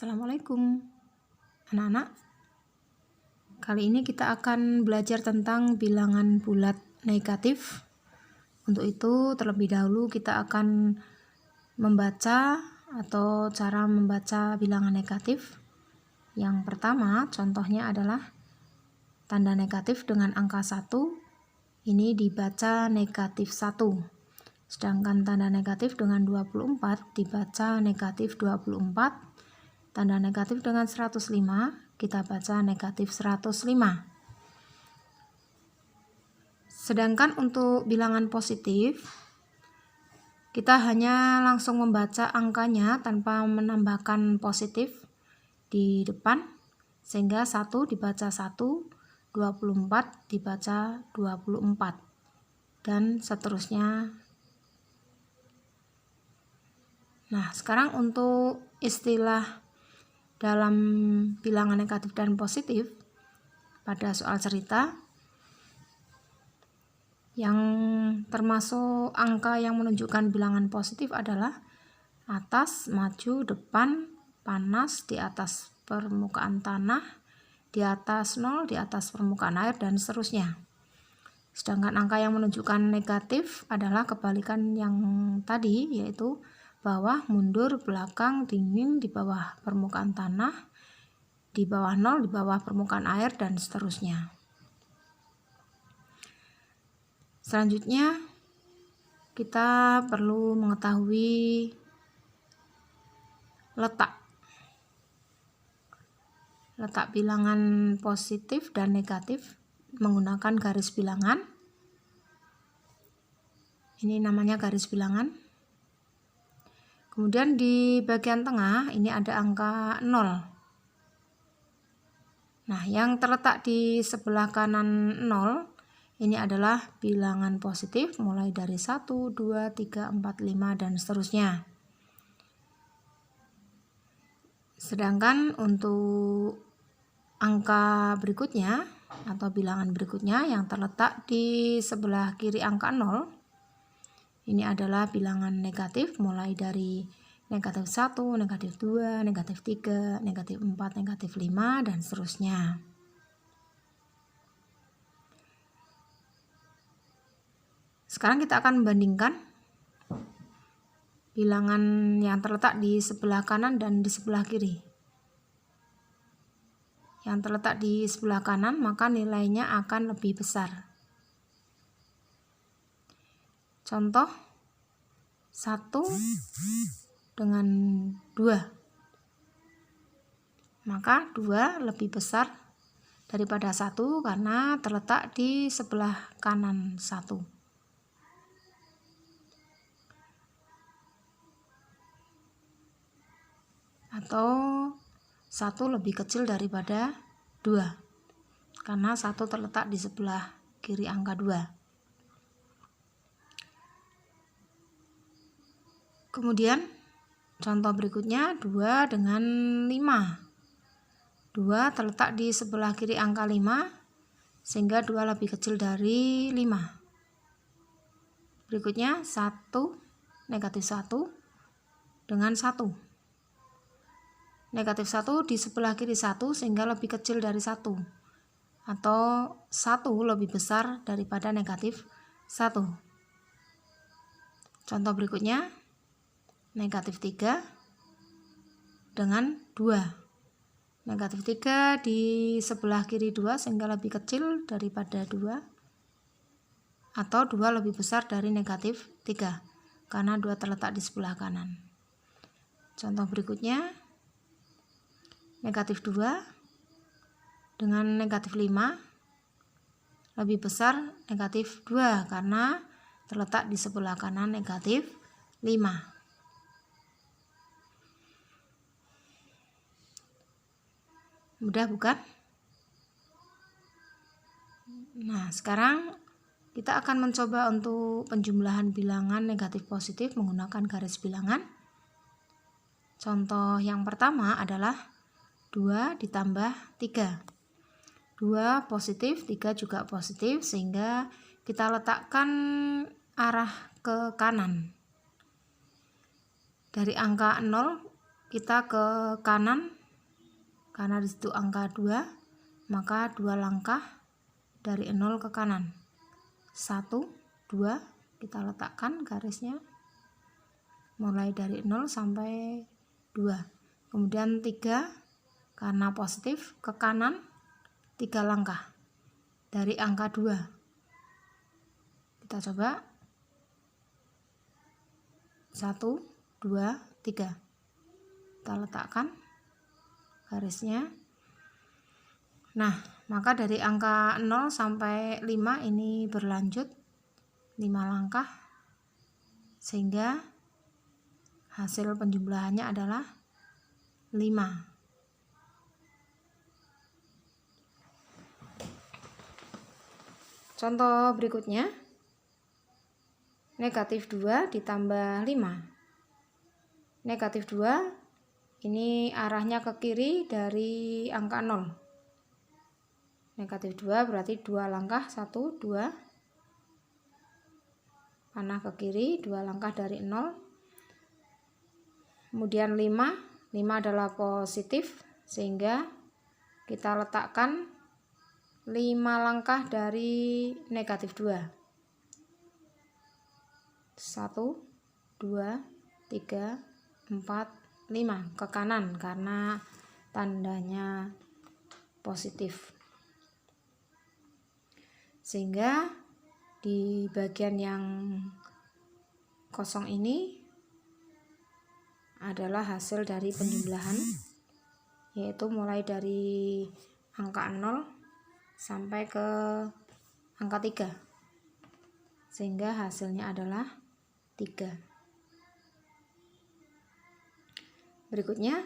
Assalamualaikum anak-anak. Kali ini kita akan belajar tentang bilangan bulat negatif. Untuk itu terlebih dahulu kita akan membaca atau cara membaca bilangan negatif. Yang pertama contohnya adalah tanda negatif dengan angka 1 ini dibaca negatif 1. Sedangkan tanda negatif dengan 24 dibaca negatif 24. Tanda negatif dengan 105 kita baca negatif 105. Sedangkan untuk bilangan positif kita hanya langsung membaca angkanya tanpa menambahkan positif di depan, sehingga 1 dibaca 1, 24 dibaca 24 dan seterusnya. Nah, sekarang untuk istilah dalam bilangan negatif dan positif pada soal cerita yang termasuk angka yang menunjukkan bilangan positif adalah atas, maju, depan, panas, di atas permukaan tanah, di atas 0, di atas permukaan air, dan seterusnya. Sedangkan angka yang menunjukkan negatif adalah kebalikan yang tadi, yaitu bawah, mundur, belakang, dingin, di bawah permukaan tanah, di bawah 0, di bawah permukaan air, dan seterusnya. Selanjutnya kita perlu mengetahui letak bilangan positif dan negatif menggunakan garis bilangan. Ini namanya garis bilangan. Kemudian di bagian tengah ini ada angka 0. Nah, yang terletak di sebelah kanan 0 ini adalah bilangan positif mulai dari 1, 2, 3, 4, 5 dan seterusnya. Sedangkan untuk angka berikutnya atau bilangan berikutnya yang terletak di sebelah kiri angka 0 ini adalah bilangan negatif mulai dari negatif 1, negatif 2, negatif 3, negatif 4, negatif 5, dan seterusnya. Sekarang kita akan membandingkan bilangan yang terletak di sebelah kanan dan di sebelah kiri. Yang terletak di sebelah kanan maka nilainya akan lebih besar. Contoh 1 dengan 2. Maka 2 lebih besar daripada 1 karena terletak di sebelah kanan 1. Atau 1 lebih kecil daripada 2 karena 1 terletak di sebelah kiri angka 2. Kemudian contoh berikutnya 2 dengan 5. 2 terletak di sebelah kiri angka 5 sehingga 2 lebih kecil dari 5. Berikutnya 1 negatif 1 dengan 1. Negatif 1 di sebelah kiri 1 sehingga lebih kecil dari 1. Atau 1 lebih besar daripada negatif 1. Contoh berikutnya negatif 3 dengan 2. Negatif 3 di sebelah kiri 2 sehingga lebih kecil daripada 2. Atau 2 lebih besar dari negatif 3 karena 2 terletak di sebelah kanan. Contoh berikutnya negatif 2 dengan negatif 5 lebih besar negatif 2 karena terletak di sebelah kanan negatif 5. Mudah bukan? Nah, sekarang kita akan mencoba untuk penjumlahan bilangan negatif positif menggunakan garis bilangan. Contoh yang pertama adalah 2 ditambah 3. 2 positif, 3 juga positif, sehingga kita letakkan arah ke kanan. Dari angka 0 kita ke kanan karena disitu angka 2, maka 2 langkah dari 0 ke kanan. 1, 2, kita letakkan garisnya mulai dari 0 sampai 2. Kemudian 3, karena positif ke kanan 3 langkah dari angka 2. Kita coba 1, 2, 3. Kita letakkan garisnya. Nah, maka dari angka 0 sampai 5 ini berlanjut 5 langkah, sehingga hasil penjumlahannya adalah 5. Contoh berikutnya, negatif 2 ditambah 5. Negatif 2 ini arahnya ke kiri dari angka 0. Negatif 2 berarti 2 langkah, 1, 2. Panah ke kiri, 2 langkah dari 0. Kemudian 5 adalah positif, sehingga kita letakkan 5 langkah dari negatif 2. 1, 2, 3, 4, 5 ke kanan karena tandanya positif. Sehingga di bagian yang kosong ini adalah hasil dari penjumlahan, yaitu mulai dari angka 0 sampai ke angka 3, sehingga hasilnya adalah 3. Berikutnya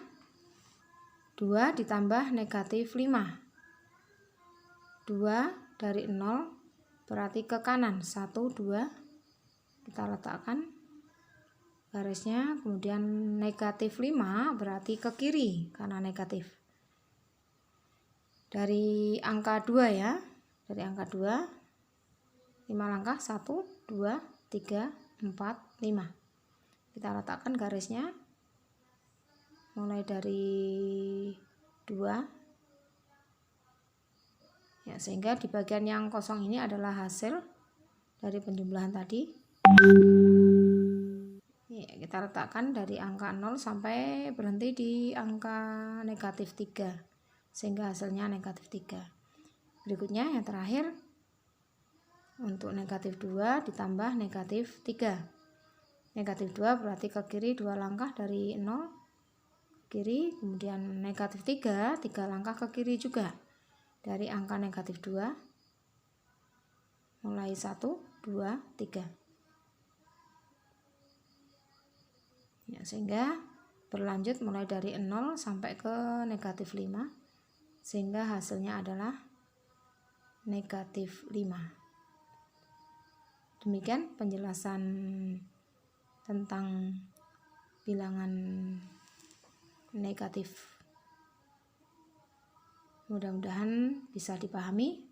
2 ditambah negatif 5. 2 dari 0 berarti ke kanan, 1, 2. Kita letakkan garisnya. Kemudian negatif 5 berarti ke kiri karena negatif. Dari angka 2 ya, dari angka 2 5 langkah, 1, 2, 3, 4, 5. Kita letakkan garisnya mulai dari 2 ya, sehingga di bagian yang kosong ini adalah hasil dari penjumlahan tadi ya. Kita letakkan dari angka 0 sampai berhenti di angka negatif 3, sehingga hasilnya negatif 3. Berikutnya yang terakhir, untuk negatif 2 ditambah negatif 3. Negatif 2 berarti ke kiri 2 langkah dari 0 kiri, kemudian negatif 3 langkah ke kiri juga dari angka negatif 2, mulai 1, 2, 3 ya, sehingga berlanjut mulai dari 0 sampai ke negatif 5, sehingga hasilnya adalah negatif 5. Demikian penjelasan tentang bilangan negatif. Mudah-mudahan bisa dipahami.